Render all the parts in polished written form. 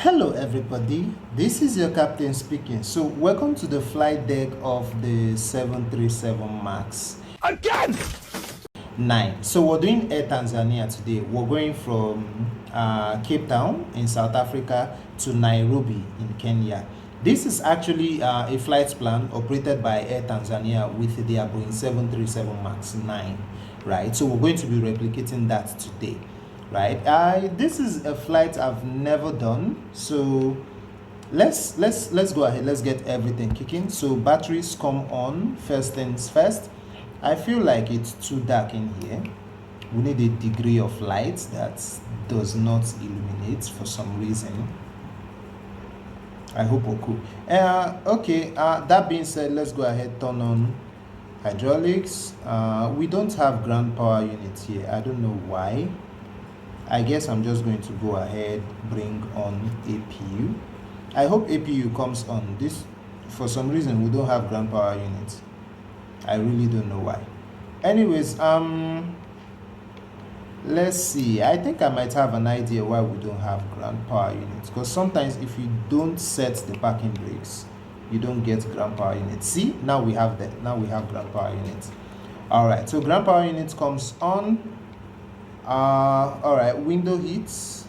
Hello everybody, this is your captain speaking. So welcome to the flight deck of the 737 MAX Again! 9. So we're doing Air Tanzania today. We're going from Cape Town in South Africa to Nairobi in Kenya. This is actually a flight plan operated by Air Tanzania with their Boeing 737 MAX 9, right? So we're going to be replicating that today, right? This is a flight I've never done, so let's go ahead. Let's get everything kicking. So batteries come on first things first. I feel like it's too dark in here. We need a degree of light that does not illuminate for some reason. I hope we're cool. Okay, that being said, let's go ahead, turn on hydraulics. We don't have ground power unit here. I don't know why. I guess I'm just going to go ahead, bring on APU. I hope APU comes on. This, for some reason, we don't have ground power unit. I really don't know why. Anyways, let's see. I think I might have an idea why we don't have ground power units. Because sometimes if you don't set the parking brakes, you don't get ground power units. See, now we have that. Now we have ground power units. All right. So ground power unit comes on. All right. Window heats.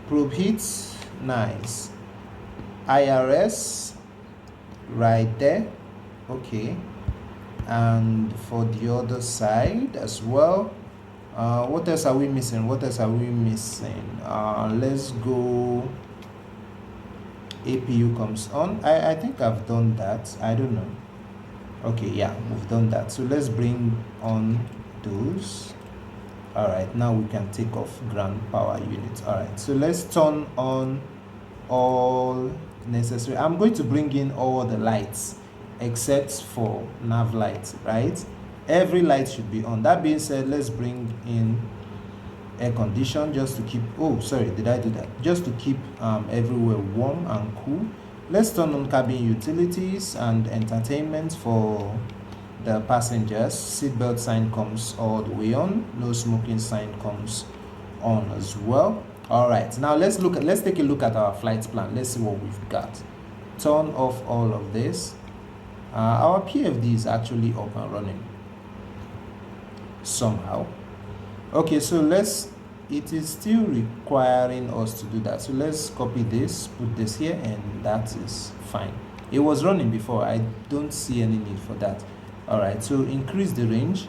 Probe heats. Nice. IRS right there. Okay, and for the other side as well, what else are we missing? Let's go. APU comes on. I think I've done that. I don't know. Okay, yeah, we've done that. So let's bring on those. All right, now we can take off ground power units. All right, so let's turn on all necessary. I'm going to bring in all the lights except for nav lights, right? Every light should be on. That being said, let's bring in air condition just to keep, oh sorry, did I do that? Just to keep everywhere warm and cool. Let's turn on cabin utilities and entertainment for the passengers. Seatbelt sign comes all the way on. No smoking sign comes on as well. All right, now let's take a look at our flight plan. Let's see what we've got. Turn off all of this. Our PFD is actually up and running somehow. Okay, so it is still requiring us to do that. So let's copy this, put this here, and that is fine. It was running before. I don't see any need for that. All right, so increase the range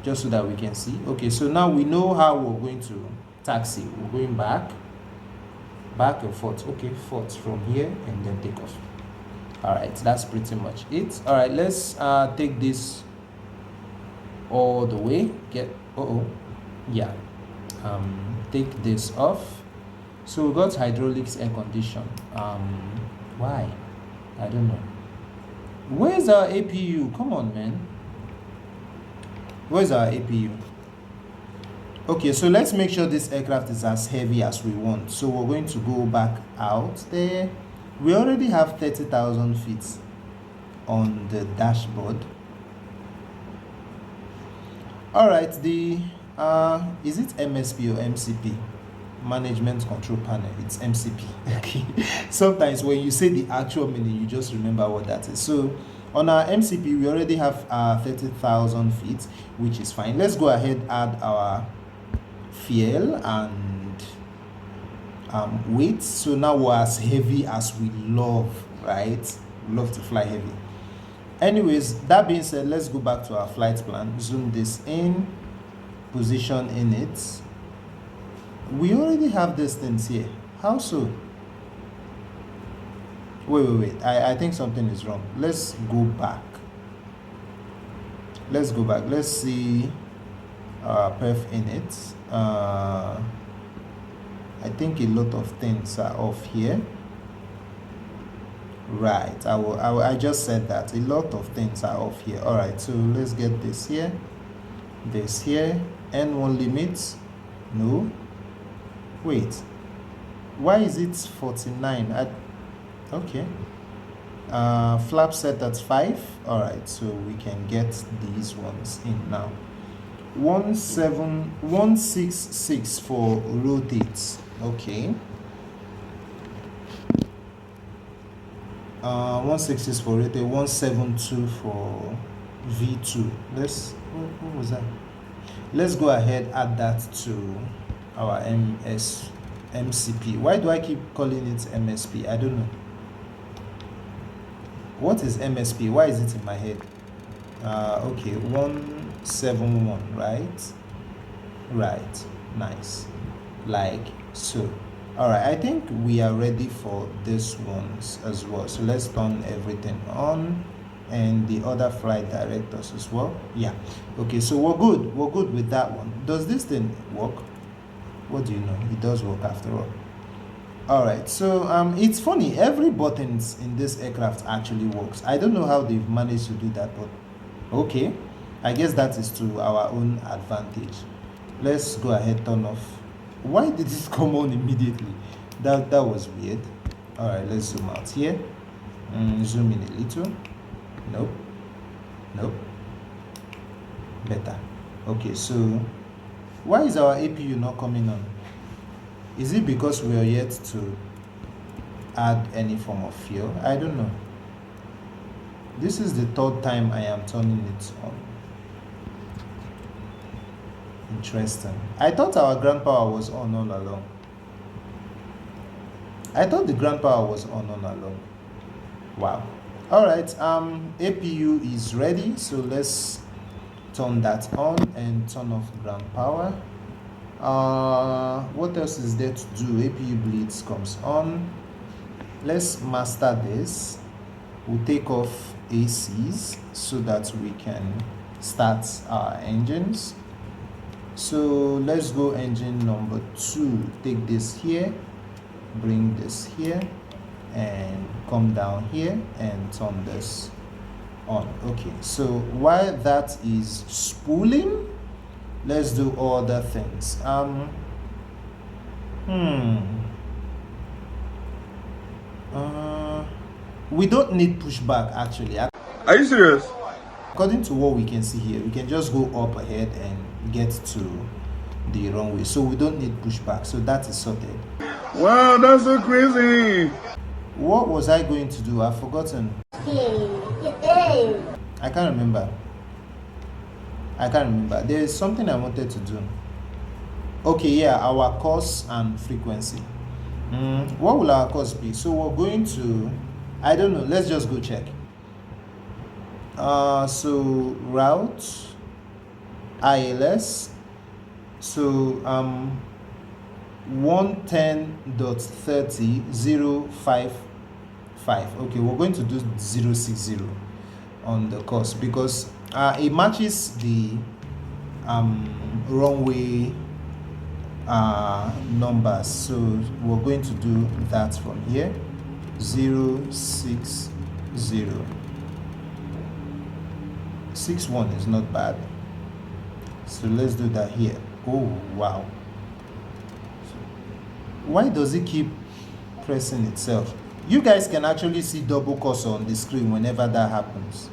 just so that we can see. Okay, so now we know how we're going to taxi. We're going back and forth. Okay, forth from here and then take off. All right, that's pretty much it. All right, let's take this all the way. Take this off. So we got hydraulics, air condition. Why? I don't know. Where's our APU? Come on, man. Where's our APU? Okay, so let's make sure this aircraft is as heavy as we want. So we're going to go back out there. We already have 30,000 feet on the dashboard. All right, the is it MSP or MCP? Management Control Panel. It's MCP. Okay. Sometimes when you say the actual meaning, you just remember what that is. So on our MCP, we already have 30,000 feet, which is fine. Let's go ahead, add our fuel and weight. So now we're as heavy as we love, right? We love to fly heavy. Anyways, that being said, let's go back to our flight plan. Zoom this in, position in it. We already have these things here. How so? Wait. I think something is wrong. Let's go back. Let's see perf in it. I think a lot of things are off here. Right, I just said that a lot of things are off here. All right, so let's get this here, N1 limits. No, wait, why is it 49? Okay, flap set at 5. All right, so we can get these ones in now. 17166 for rotates. Okay, 160 is for rated, 172 for V2. What was that? Let's go ahead, add that to our MCP. Why do I keep calling it MSP? I don't know. What is MSP? Why is it in my head? Okay, 171, right? Right, nice, like so. All right, I think we are ready for this ones as well. So let's turn everything on, and the other flight directors as well. Yeah, okay, so we're good with that one. Does this thing work? What do you know? It does work after all. All right, so it's funny, every buttons in this aircraft actually works. I don't know how they've managed to do that, but okay, I guess that is to our own advantage. Let's go ahead, turn off. Why did this come on immediately? That was weird. All right, let's zoom out here. Zoom in a little. Nope. Better. Okay, so why is our APU not coming on? Is it because we are yet to add any form of fuel? I don't know. This is the third time I am turning it on. Interesting. I thought our ground power was on all along. I thought the ground power was on all along. Wow. All right, APU is ready, so let's turn that on and turn off ground power. What else is there to do? APU bleeds comes on. Let's master this. We'll take off ACs so that we can start our engines. So let's go engine number 2. Take this here, bring this here, and come down here and turn this on. Okay, so while that is spooling, let's do other things. We don't need pushback actually. Are you serious? According to what we can see here, we can just go up ahead and get to the runway, so we don't need pushback. So that is sorted. Wow, that's so crazy. What was I going to do? I've forgotten. I can't remember. There is something I wanted to do. Okay, yeah, our course and frequency. What will our course be? So we're going to, I don't know, let's just go check. So route ILS, so 110.30.055. okay, we're going to do 060 on the course because it matches the runway numbers, so we're going to do that from here. 060. 61 is not bad, so let's do that here. Oh wow, why does it keep pressing itself? You guys can actually see double cursor on the screen whenever that happens.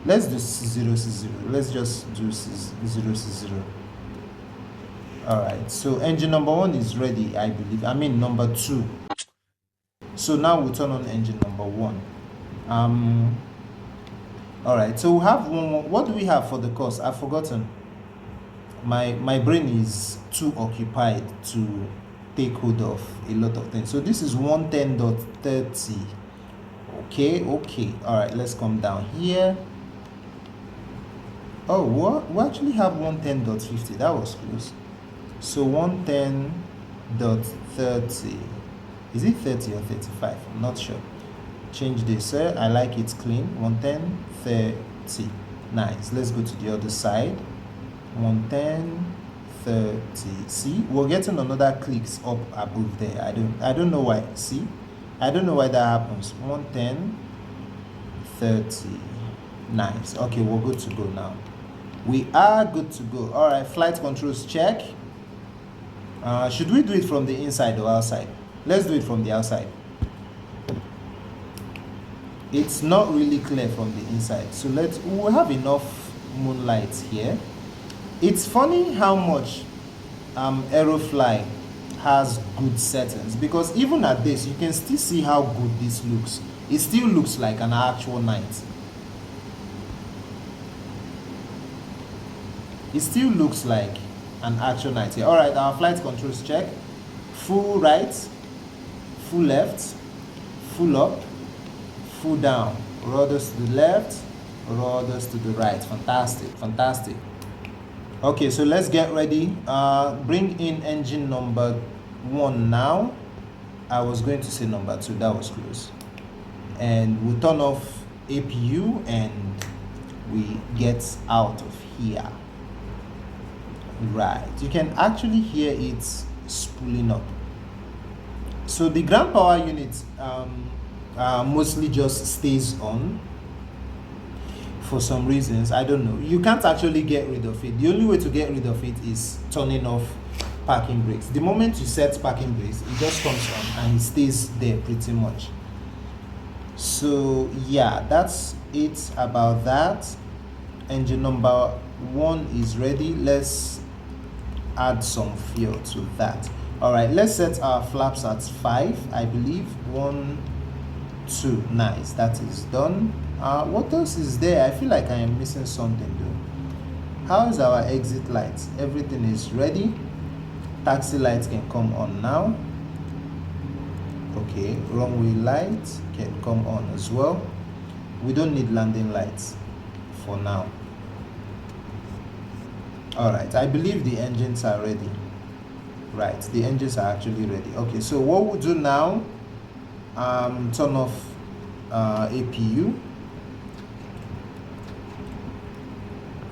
Let's do 060. Let's just do 060. All right, so engine number 1 is ready, I believe. I mean number 2. So now we'll turn on engine number 1. All right, so we have one more. What do we have for the course? I've forgotten. My brain is too occupied to take hold of a lot of things. So this is 110.30. Okay. All right, let's come down here. Oh, what? We actually have 110.50. That was close. So 110.30. Is it 30 or 35? I'm not sure. Change this, sir. I like it clean. 110.30. Nice. Let's go to the other side. 110.30. See, we're getting another clicks up above there. I don't know why. See, I don't know why that happens. 110.30. Nice. Okay, we're good to go now. We are good to go. All right, flight controls check. Should we do it from the inside or outside? Let's do it from the outside. It's not really clear from the inside, so we'll have enough moonlight here. It's funny how much aerofly has good settings, because even at this you can still see how good this looks it still looks like an actual night. It still looks like an actual night here. All right, our flight controls check. Full right, full left, full up, full down. Rudders to the left, rudders to the right. Fantastic, fantastic. Okay, so let's get ready. Bring in engine number 1 now. I was going to say number 2, that was close. And we'll turn off APU and we get out of here. Right, you can actually hear it spooling up. So the ground power unit mostly just stays on for some reasons. I don't know. You can't actually get rid of it. The only way to get rid of it is turning off parking brakes. The moment you set parking brakes, it just comes on and it stays there pretty much. So yeah, that's it about that. Engine number 1 is ready. Let's add some fuel to that. All right, let's set our flaps at 5, I believe. 1, 2, nice, that is done. What else is there? I feel like I am missing something though. How is our exit lights? Everything is ready. Taxi lights can come on now. Okay, runway lights can come on as well. We don't need landing lights for now. All right, I believe the engines are ready. Right, the engines are actually ready. Okay, so what we'll do now, turn off APU.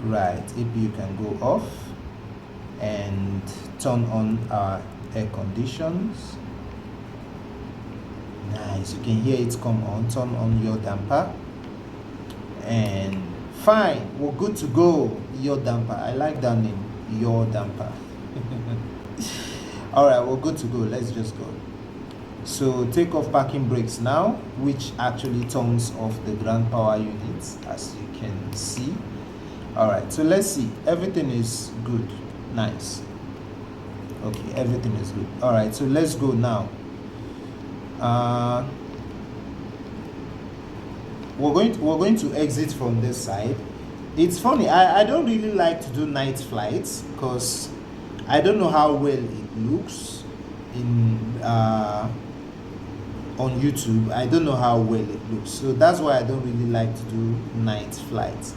Right, APU can go off and turn on our air conditions. Nice, you can hear it come on. Turn on your damper and fine, we're good to go. Your damper, I like that name, your damper. All right, we're good to go. Let's just go. So take off parking brakes now, which actually turns off the ground power units, as you can see. All right, so let's see. Everything is good. Nice. Okay, everything is good. All right, so let's go now. We're going to exit from this side. It's funny, I don't really like to do night flights because I don't know how well it looks in on YouTube. I don't know how well it looks, so that's why I don't really like to do night flights.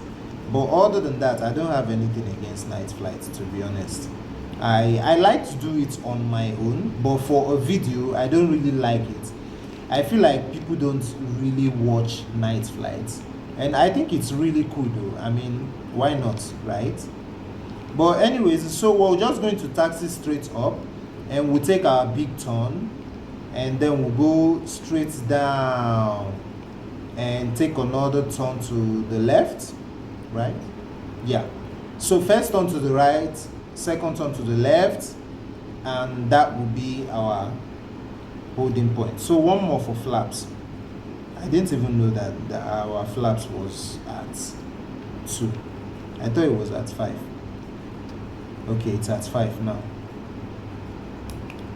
But other than that, I don't have anything against night flights, to be honest. I like to do it on my own, but for a video I don't really like it. I feel like people don't really watch night flights, and I think it's really cool though. I mean, why not, right? But anyways, so we're just going to taxi straight up and we'll take our big turn and then we'll go straight down and take another turn to the left, right? Yeah, so first turn to the right, second turn to the left, and that will be our holding point. So one more for flaps. I didn't even know that our flaps was at 2. I thought it was at 5. Okay, it's at 5 now.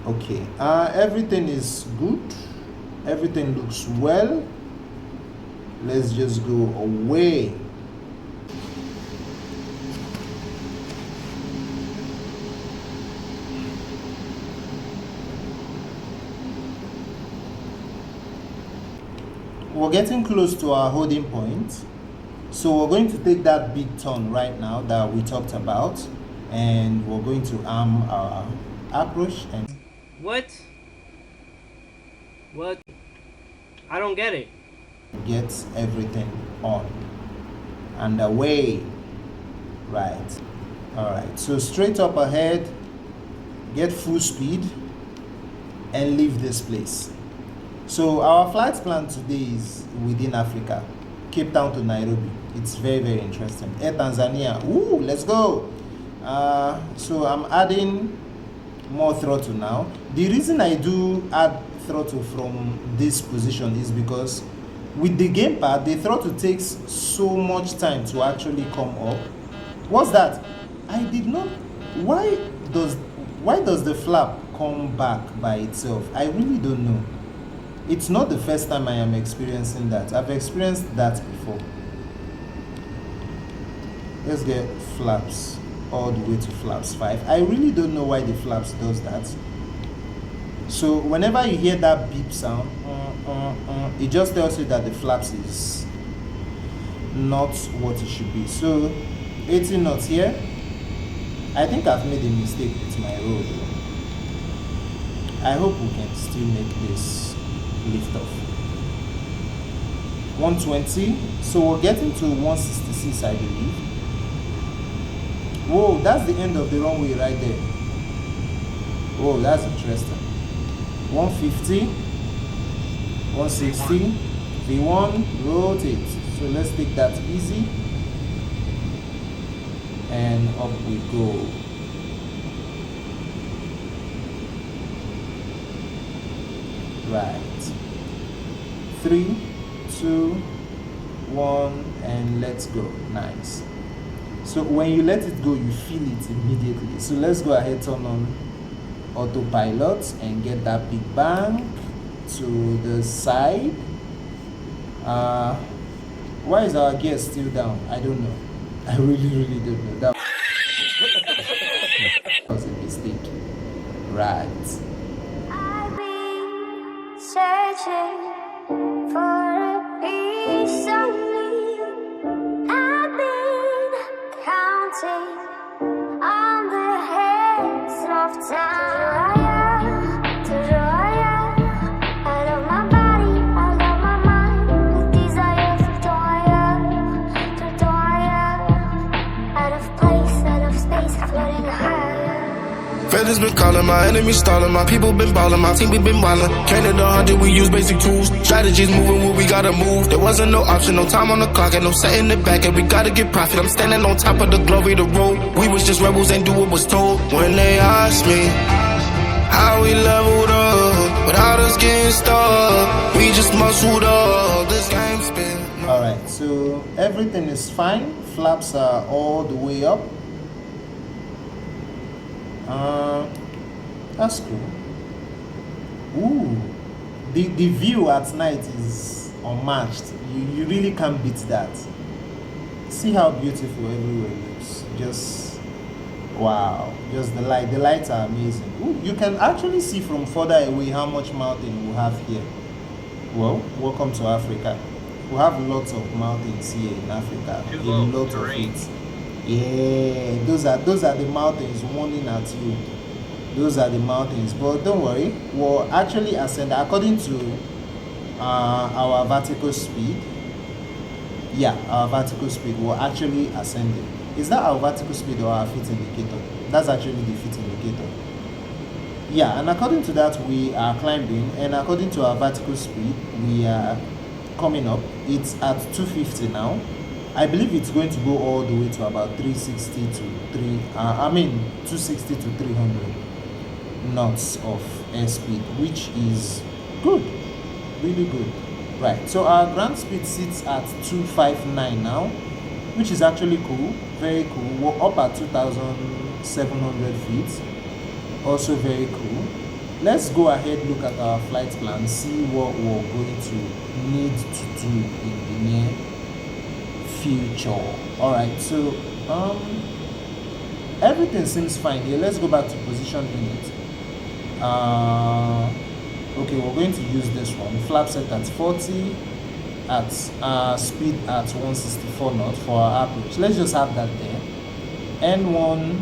Okay, everything is good. Everything looks well. Let's just go away. We're getting close to our holding point, so we're going to take that big turn right now that we talked about, and we're going to arm our approach and What? I don't get it. get everything on and away. Right. All right, so straight up ahead, get full speed and leave this place. So our flight plan today is within Africa, Cape Town to Nairobi. It's very, very interesting. Air Tanzania, ooh, let's go. So I'm adding more throttle now. The reason I do add throttle from this position is because with the gamepad, the throttle takes so much time to actually come up. What's that? I did not. Why does the flap come back by itself? I really don't know. It's not the first time I am experiencing that. I've experienced that before. Let's get flaps all the way to flaps 5. I really don't know why the flaps does that. So whenever you hear that beep sound, it just tells you that the flaps is not what it should be. So 18 knots here. I think I've made a mistake with my roll. I hope we can still make this lift off. 120. So we're getting to 166, I believe. Whoa, that's the end of the runway right there. Whoa, that's interesting. 150, 160, V1, rotate. So let's take that easy. And up we go. Right. 3, 2, 1, and let's go. Nice. So when you let it go, you feel it immediately. So let's go ahead, turn on autopilot and get that big bang to the side. Why is our gear still down? I don't know. I really don't know. That was a mistake. Right. I've been searching for a piece of me. I've been counting on the hands of time. I love my body, I love my mind. With desire to out of place, out of space, floating higher. Feathers been calling, my enemies stalling, my people been balling, my team we been wildin'. Counted 100, we use basic tools. Strategies moving where we gotta move. There wasn't no option, no time on the clock, and no setting it back, and we gotta get profit. I'm standing on top of the glory, the road. We was just rebels and do what was told. When they asked me how we leveled up, without us getting stuck, we just muscled up. This game's been. Alright, so everything is fine. Flaps are all the way up. That's cool. Ooh, the view at night is unmatched. You really can't beat that. See how beautiful everywhere looks. Just wow. Just the lights are amazing. Ooh, you can actually see from further away how much mountain we have here. Well, welcome to Africa. We have lots of mountains here in Africa. A lot of it. Yeah, those are the mountains warning at you. Those are the mountains, but don't worry, we'll actually ascend according to our vertical speed. Yeah, our vertical speed, we're actually ascending. Is that our vertical speed or our feet indicator? That's actually the feet indicator. Yeah, and according to that, we are climbing, and according to our vertical speed, we are coming up. It's at 250 now. I believe it's going to go all the way to about 360 to 260 to 300 knots of airspeed, which is good, really good. Right, so our ground speed sits at 259 now, which is actually cool, very cool. We're up at 2,700 feet, also very cool. Let's go ahead, look at our flight plan, see what we're going to need to do in the near future. All right, so everything seems fine here. Let's go back to position unit. Okay, we're going to use this one. Flap set at 40, at speed at 164 knots for our approach. Let's just have that there. N1,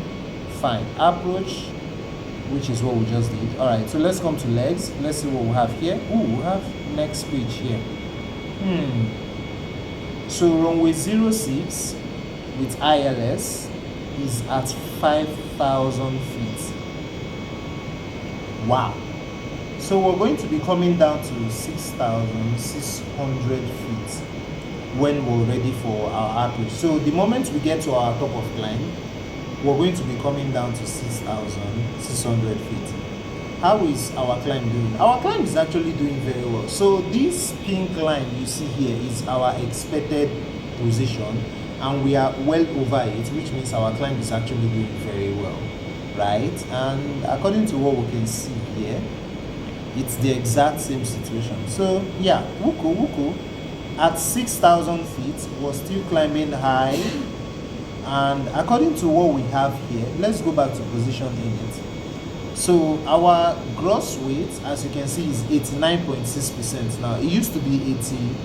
fine. Approach, which is what we just did. All right, so let's come to legs. Let's see what we have here. Ooh, we have next speech here. So runway 06 with ILS is at 5,000 feet. Wow. So we're going to be coming down to 6,600 feet when we're ready for our approach. So the moment we get to our top of climb, we're going to be coming down to 6,600 feet. How is our climb doing? Our climb is actually doing very well. So this pink line you see here is our expected position, and we are well over it, which means our climb is actually doing very well, right? And according to what we can see here, it's the exact same situation. So yeah, Wuku at 6,000 feet was still climbing high, and according to what we have here, let's go back to position in it. So our gross weight, as you can see, is 89.6%. Now it used to be 80,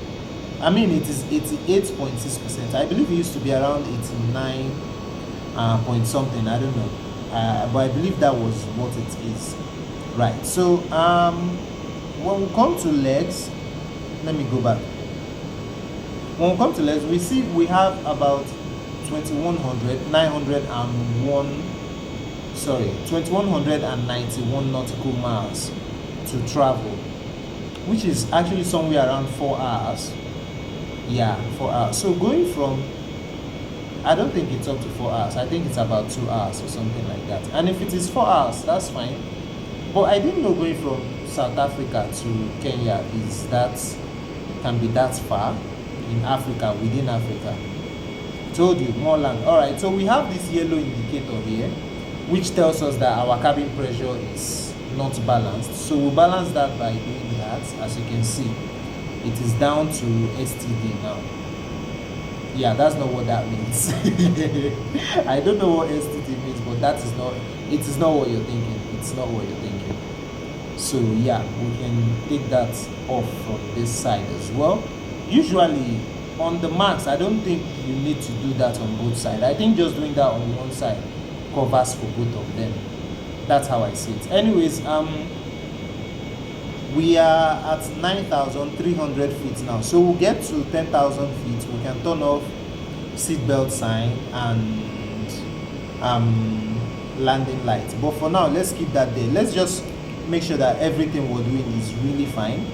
I mean it is 88.6%. I believe it used to be around 89 point something, I don't know, but I believe that was what it is. Right, so when we come to legs, let me go back. When we come to legs, we see we have about 2191 nautical miles to travel, which is actually somewhere around 4 hours. Yeah, 4 hours. So going from, I don't think it's up to 4 hours, I think it's about 2 hours or something like that. And if it is 4 hours, that's fine. But I didn't know going from South Africa to Kenya can be that far in Africa, within Africa. Told you, more land. Alright, so we have this yellow indicator here, which tells us that our cabin pressure is not balanced. So we'll balance that by doing that. As you can see, it is down to STD now. Yeah, that's not what that means. I don't know what STD means, but it is not what you're thinking. It's not what you're thinking. So yeah, we can take that off from this side as well. Usually on the Max, I don't think you need to do that on both sides. I think just doing that on one side covers for both of them. That's how I see it. Anyways, we are at 9,300 feet now. So we'll get to 10,000 feet. We can turn off seatbelt sign and landing lights. But for now, let's keep that there. Let's just make sure that everything we're doing is really fine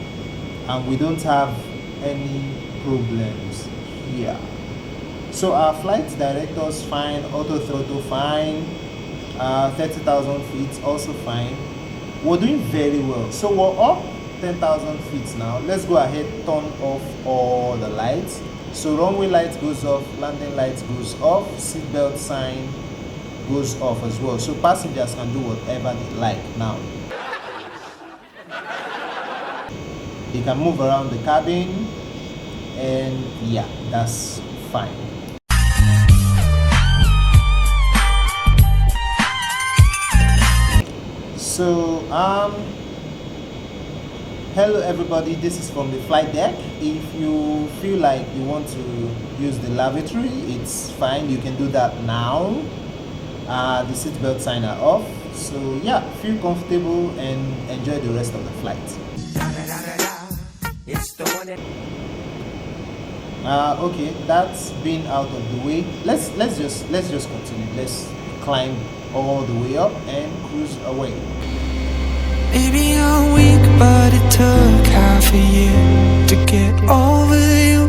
and we don't have any problems here. So our flight directors fine, auto throttle fine, 30,000 feet also fine. We're doing very well. So we're up 10,000 feet now. Let's go ahead, turn off all the lights. So runway light goes off, landing lights goes off, seatbelt sign goes off as well. So passengers can do whatever they like now. They can move around the cabin, and yeah, that's fine. So hello everybody, this is from the flight deck. If you feel like you want to use the lavatory, it's fine, you can do that now. The seatbelt sign are off, so yeah, feel comfortable and enjoy the rest of the flight. Okay, that's been out of the way. Let's just continue. Let's climb all the way up and cruise away. Maybe I'm weak, but it took half a year to get over you.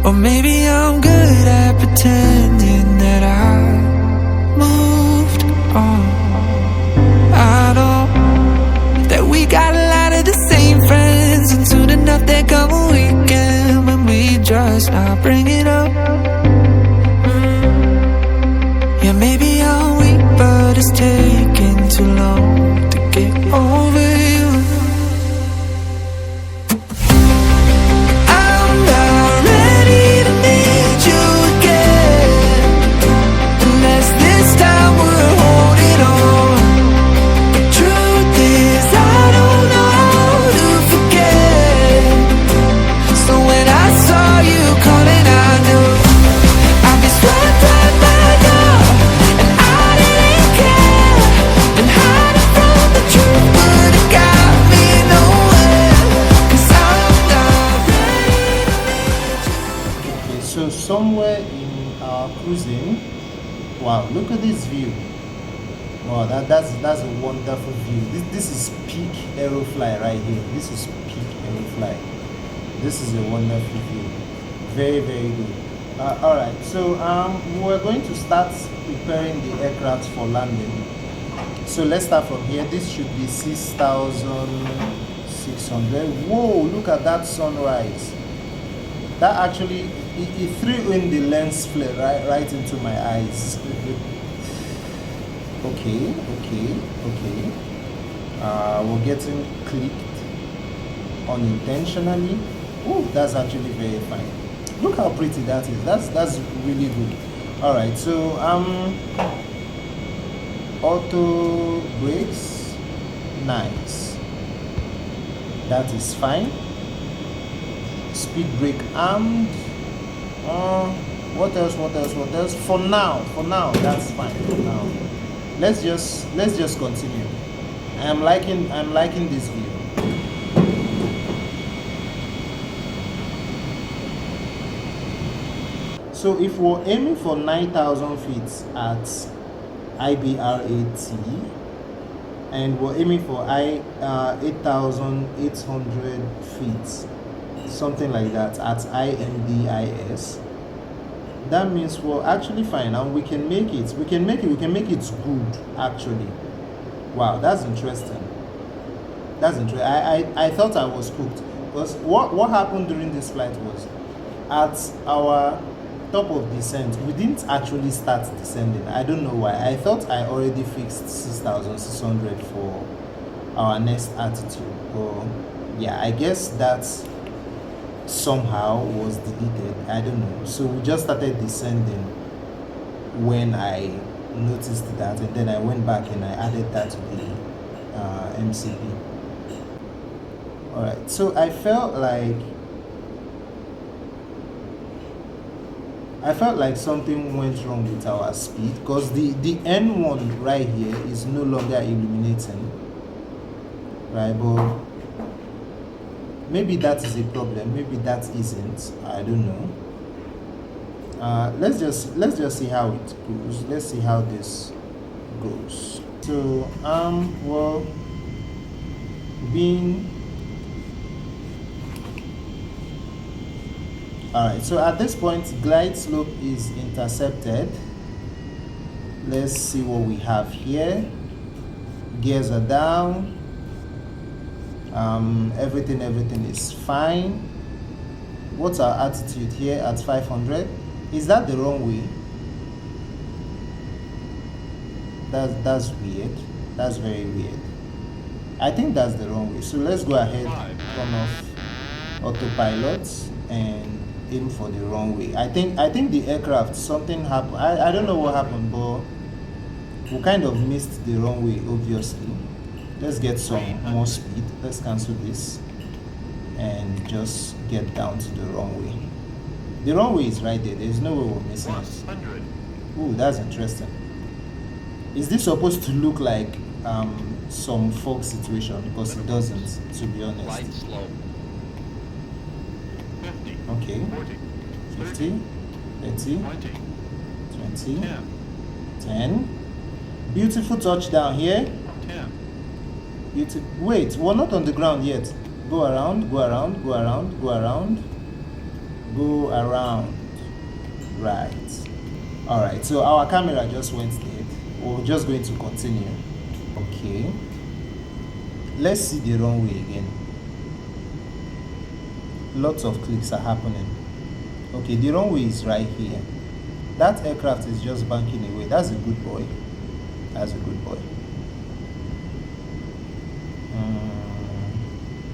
Or maybe I'm good at pretending that I moved on. I know that we got a lot of the same friends, and soon enough there come a weekend when we just not bring it up. Yeah, maybe I'm weak, but it's taking too long to get over you. I'm not ready to meet you again, unless this time we're holding on. The truth is I don't know how to forget. So when I saw you calling, I knew I'd be swept right back up, and I didn't care. And hiding from the truth would have got me nowhere, 'cause I'm not ready to meet you. Okay, so somewhere in our cruising, wow, look at this view. Wow, that's a wonderful view. This is peak aerofly right here. This is peak aerofly. This is a wonderful view. Very, very good. All right, so we're going to start preparing the aircraft for landing. So let's start from here. This should be 6,600. Whoa, look at that sunrise. That actually, it threw in the lens flare right into my eyes. Okay. We're getting clicked unintentionally. Oh, that's actually very fine. Look how pretty that is. That's really good. All right, so auto brakes, nice. That is fine. Speed brake armed. What else? For now, that's fine. For now, let's just continue. I'm liking this view. So if we're aiming for 9,000 feet at IBRAT, and we're aiming for 8,800 feet, something like that, at INDIS, that means we're actually fine, and we can make it good, actually. Wow, that's interesting. I thought I was cooked, because what happened during this flight was, at our top of descent, we didn't actually start descending. I don't know why. I thought I already fixed 6,600 for our next altitude, but yeah, I guess that somehow was deleted. I don't know. So we just started descending when I noticed that, and then I went back and I added that to the MCP. All right, so I felt like something went wrong with our speed, because the N1 right here is no longer illuminating, right? But maybe that is a problem, maybe that isn't, I don't know. Let's just see how it goes. Let's see how this goes. So well, being alright, so at this point, glide slope is intercepted. Let's see what we have here. Gears are down. Everything is fine. What's our altitude here at 500? Is that the wrong way? That's weird. That's very weird. I think that's the wrong way. So let's go ahead, turn off autopilot, and aim for the wrong way. I think the aircraft, something happened. I don't know what happened, but we kind of missed the wrong way, obviously. Let's get some more speed. Let's cancel this and just get down to the wrong way. The wrong way is right there. There's no way we're missing it. Ooh, that's interesting. Is this supposed to look like some fog situation? Because it doesn't, to be honest. Okay. 50, 30, 20, 10. Beautiful touchdown here. Wait, we're not on the ground yet. Go around. Right. Alright, so our camera just went dead. We're just going to continue. Okay. Let's see the runway again. Lots of clicks are happening. Okay, the runway is right here. That aircraft is just banking away. That's a good boy.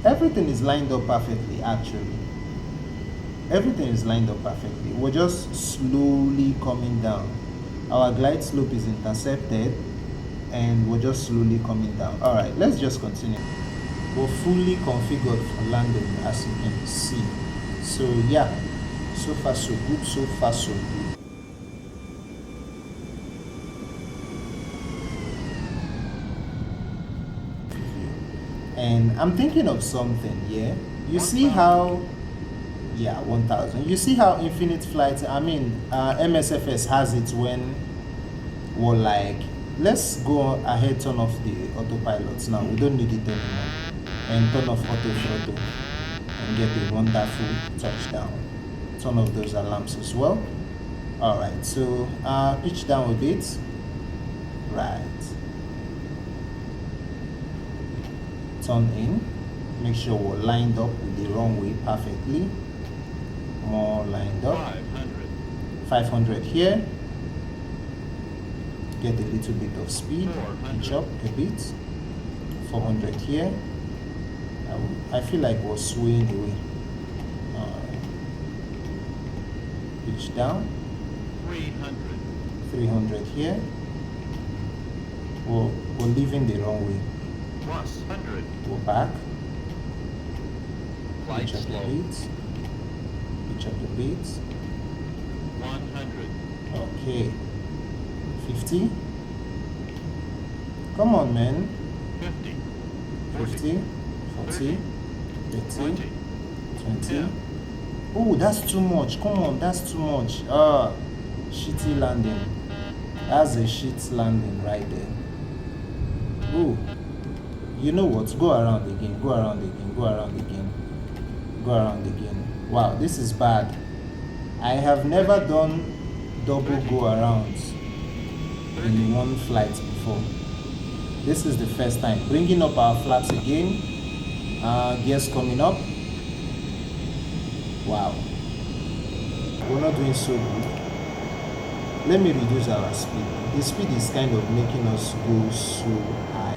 Everything is lined up perfectly, actually. Everything is lined up perfectly. We're just slowly coming down. Our glide slope is intercepted, and we're just slowly coming down. All right, let's just continue. We're fully configured for landing, as you can see. So yeah, so far so good. And I'm thinking of something, yeah? You see how, 1,000. You see how infinite flight, MSFS has it when we're like, let's go ahead, turn off the autopilots now. We don't need it anymore. And turn off auto throttle and get a wonderful touchdown. Turn off those alarms as well. Alright, so pitch down a bit. Right. Turn in. Make sure we're lined up with the runway perfectly. More lined up. 500 here. get a little bit of speed, pitch up a bit. 400 here. I feel like it was swaying away. Pitch down. 300 here. We're leaving the wrong way. Go back. Pitch up the beats. Pitch up the beats. 100. Okay. 50. Come on, man. 50. 50, 40, 30, 20. 20. Oh, that's too much. Come on, that's too much. Shitty landing. That's a shit landing right there. Oh, you know what? Go around again. Go around again. Go around again. Go around again. Wow, this is bad. I have never done double go arounds in one flight before. This is the first time. Bringing up our flaps again. Gears coming up. Wow. We're not doing so good. Let me reduce our speed. The speed is kind of making us go so high.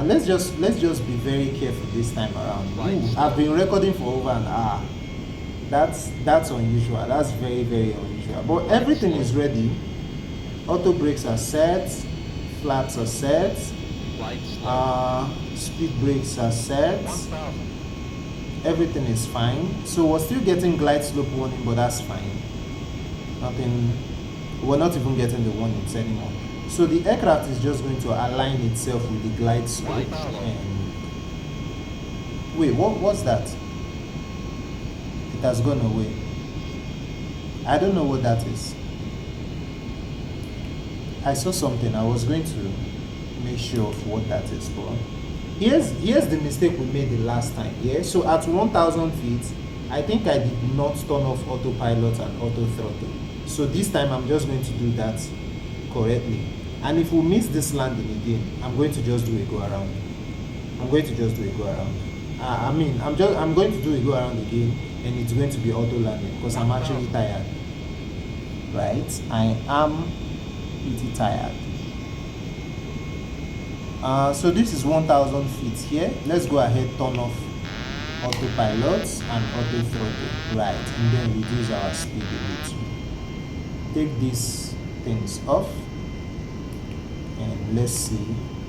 Let's just be very careful this time around. Ooh, I've been recording for over an hour. That's unusual. That's very, very unusual. But everything is ready. Auto brakes are set. Flaps are set. Speed brakes are set. Everything is fine. So we're still getting glide slope warning, but that's fine. Nothing. We're not even getting the warnings anymore. So the aircraft is just going to align itself with the glide slope. And wait, what's that? It has gone away. I don't know what that is. I saw something. I was going to make sure of what that is for. Here's the mistake we made the last time. Yeah. So at 1,000 feet, I think I did not turn off autopilot and auto throttle. So this time I'm just going to do that correctly. And if we miss this landing again, I'm going to just do a go around. I'm going to just do a go around. I'm going to do a go around again, and it's going to be auto landing because I'm actually tired. Right? I am pretty tired. So this is 1,000 feet here. Let's go ahead, turn off autopilot and auto throttle. Right, and then reduce our speed a little. Take these things off, and let's see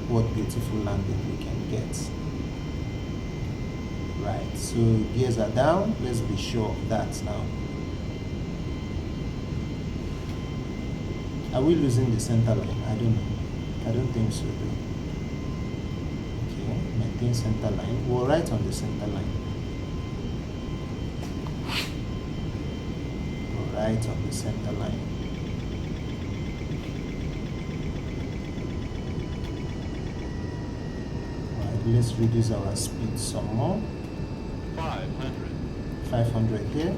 what beautiful landing we can get. Right, so gears are down. Let's be sure of that now. Are we losing the center line? I don't know. I don't think so though. Okay, maintain center line. We're right on the center line. We're right on the center line. Right, let's reduce our speed some more. 500. 500 here.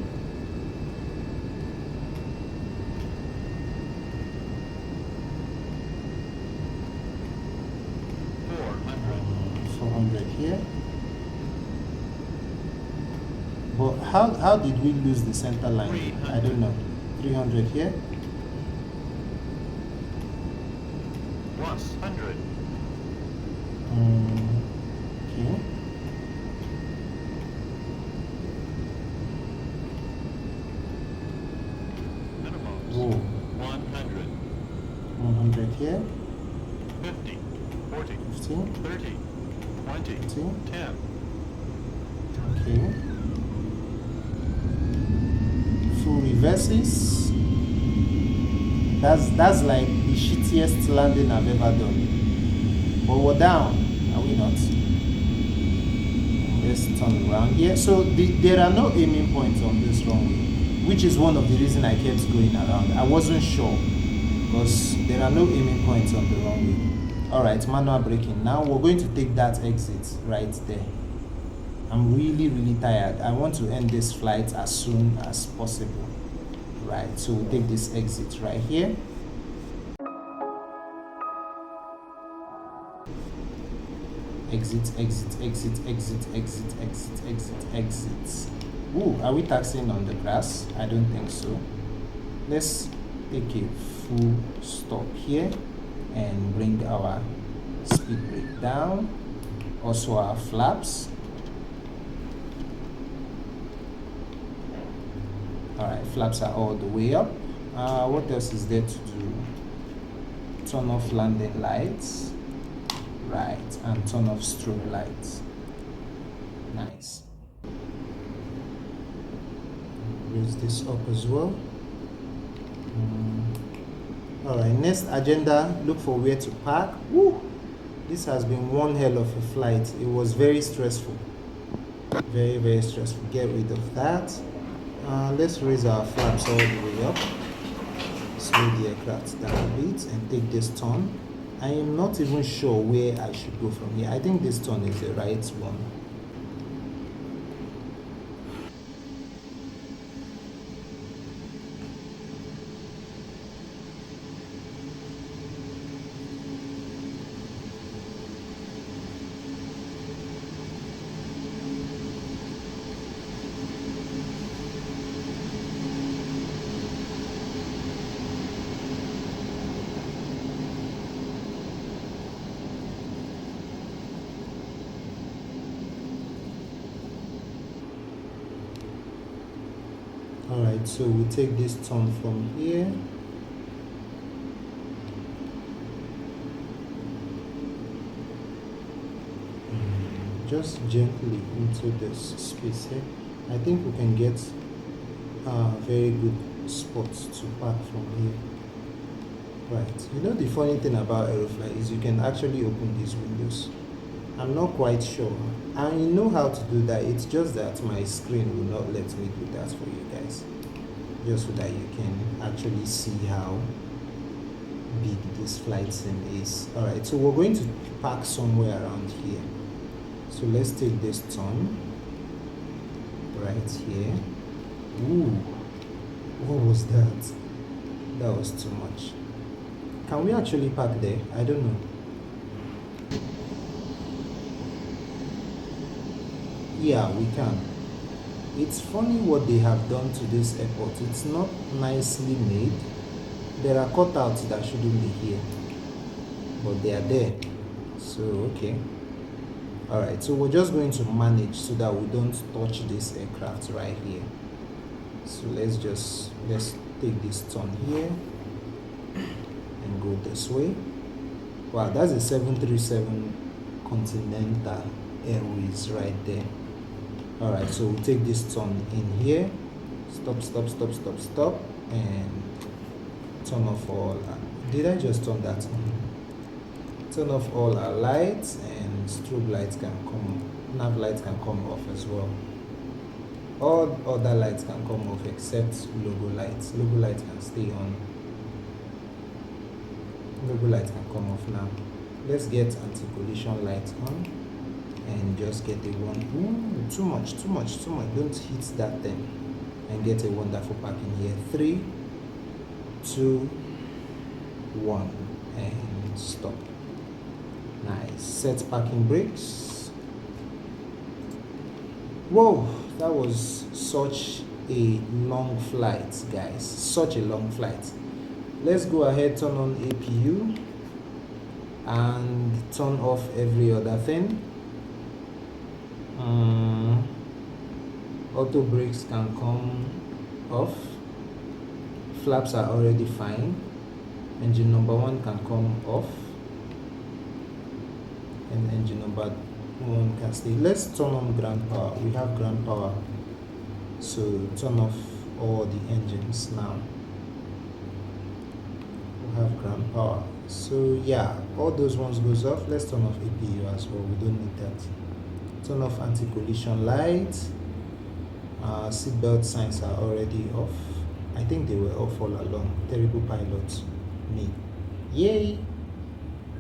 Here, but how did we lose the center line? I don't know. 300 here. 100. Okay. Minimums. Whoa. 100. 100 here. 50. 40. 15. 30. 20. 10. Okay. Full reverses. That's like the shittiest landing I've ever done. But we're down, are we not? Let's turn around here. So there are no aiming points on this runway, which is one of the reasons I kept going around. I wasn't sure because there are no aiming points on the runway. Alright, manual braking. Now we're going to take that exit right there. I'm really, really tired. I want to end this flight as soon as possible. Right, so we'll take this exit right here. Exit, exit, exit, exit, exit, exit, exit, exit. Ooh, are we taxiing on the grass? I don't think so. Let's take a full stop here and bring our speed brake down. Also our flaps. Alright, flaps are all the way up. What else is there to do? Turn off landing lights. Right, and turn off strobe lights. Nice. Raise this up as well. Alright, next agenda, look for where to park. Woo! This has been one hell of a flight. It was very stressful. Very, very stressful. Get rid of that. Let's raise our flaps all the way up. Slow the aircraft down a bit and take this turn. I am not even sure where I should go from here. I think this turn is the right one. Alright, so we take this turn from here. Just gently into this space here. I think we can get very good spots to park from here. Right, you know the funny thing about aerofly is you can actually open these windows. I'm not quite sure. I know how to do that. It's just that my screen will not let me do that for you guys. Just so that you can actually see how big this flight sim is. Alright, so we're going to park somewhere around here. So let's take this turn right here. Ooh, what was that? That was too much. Can we actually park there? I don't know. Yeah, we can. It's funny what they have done to this airport. It's not nicely made. There are cutouts that shouldn't be here, but they are there. So okay. Alright, so we're just going to manage so that we don't touch this aircraft right here. So let's take this turn here and go this way. Wow, that's a 737 Continental Airways right there. Alright, so we'll take this turn in here. Stop, and turn off all. Did I just turn that on? Turn off all our lights, and strobe lights can come, nav lights can come off as well. All other lights can come off except logo lights. Logo lights can stay on. Logo lights can come off now. Let's get anti-collision lights on and just get a one. Ooh, too much. Don't hit that thing. And get a wonderful parking here. 3, 2, 1, and stop. Nice. Set parking brakes. Whoa, that was such a long flight, guys. Such a long flight. Let's go ahead, turn on APU and turn off every other thing. Auto brakes can come off. Flaps are already fine. Engine number 1 can come off, and engine number 1 can stay. Let's turn on ground power. We have ground power, so turn off all the engines now. We have ground power, so yeah, all those ones goes off. Let's turn off APU as well. We don't need that. Turn off anti-collision lights. Seatbelt signs are already off. I think they were off all along. Terrible pilots, me. Yay.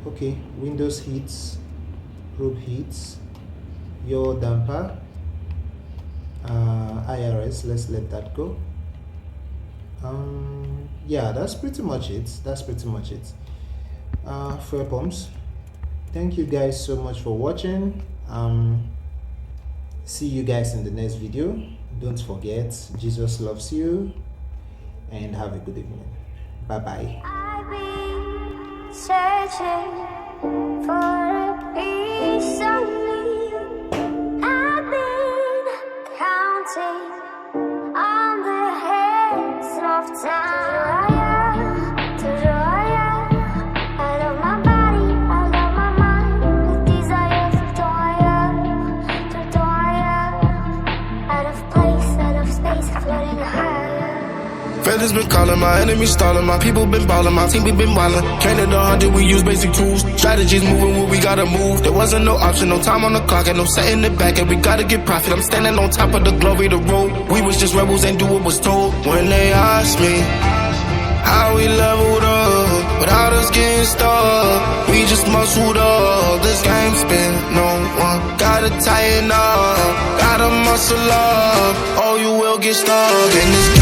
Okay, windows heats, probe heats, yaw damper, IRS, let's let that go. Yeah, that's pretty much it. Fuel pumps. Thank you guys so much for watching. See you guys in the next video. Don't forget, Jesus loves you, and have a good evening. Bye bye. I've been searching for a piece of me. I've been counting on the heads of time. To Roya, I love my body, I love my mind, with desires of Toya, out of place, out of space, floating higher. Feathers been calling, my enemies stalling, my people been balling, my team we been wildin'. Canada 100, we use basic tools. Strategies moving when we gotta move. There wasn't no option, no time on the clock, and no setting it back, and we gotta get profit. I'm standing on top of the glory, the road. We was just rebels and do what was told. When they asked me how we leveled up, without us getting stuck, we just muscled up. This game spin, no one gotta tighten up, gotta muscle up, or you will get stuck in this game.